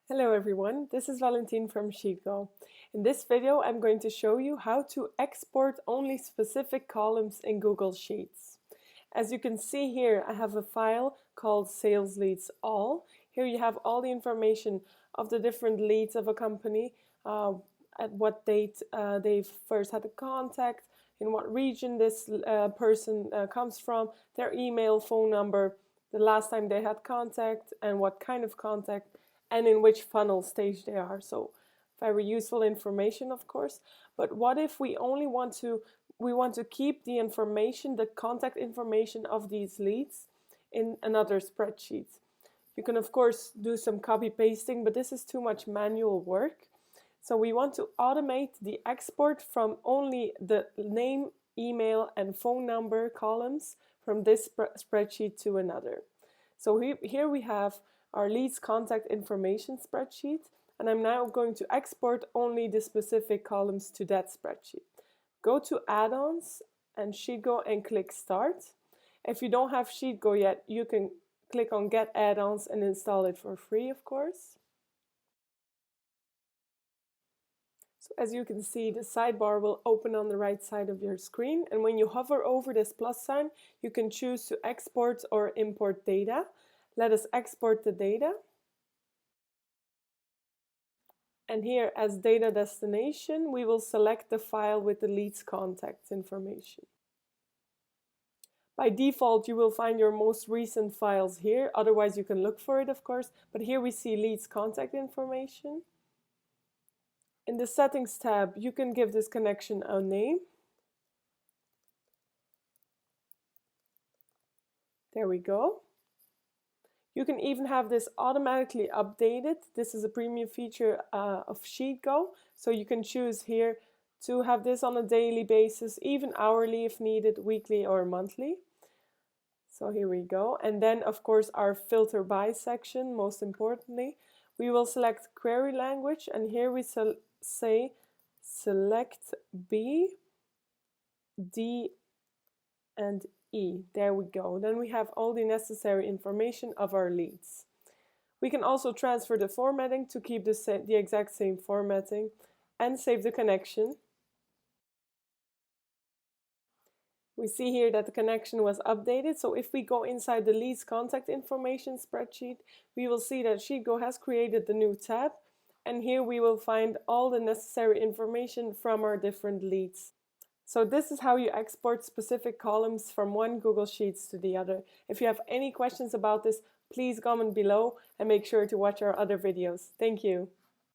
Hello everyone, this is Valentine from Sheetgo. In this video I'm going to show you how to export only specific columns in Google Sheets. As you can see here, I have a file called Sales Leads All. Here you have all the information of the different leads of a company, at what date they first had a contact, in what region this person comes from, their email, phone number, the last time they had contact and what kind of contact, and in which funnel stage they are. So very useful information, of course. But what if we only want to keep the information, the contact information of these leads in another spreadsheet? You can of course do some copy pasting, but this is too much manual work. So we want to automate the export from only the name, email, and phone number columns from this spreadsheet to another. So here we have our leads contact information spreadsheet, and I'm now going to export only the specific columns to that spreadsheet. Go to add-ons and Sheetgo and click start. If you don't have Sheetgo yet, you can click on get add-ons and install it for free, of course. So as you can see, the sidebar will open on the right side of your screen, and when you hover over this plus sign, you can choose to export or import data. Let us export the data. And here as data destination, we will select the file with the leads contact information. By default, you will find your most recent files here. Otherwise, you can look for it, of course. But here we see leads contact information. In the settings tab, you can give this connection a name. There we go. You can even have this automatically updated. This is a premium feature of Sheetgo. So you can choose here to have this on a daily basis, even hourly if needed, weekly or monthly. So here we go. And then of course our filter by section, most importantly. We will select query language, and here we say select B, D, and E. There we go. Then we have all the necessary information of our leads. We can also transfer the formatting to keep the exact same formatting and save the connection. We see here that the connection was updated. So if we go inside the leads contact information spreadsheet, we will see that Sheetgo has created the new tab, and here we will find all the necessary information from our different leads. So this is how you export specific columns from one Google Sheets to the other. If you have any questions about this, please comment below and make sure to watch our other videos. Thank you.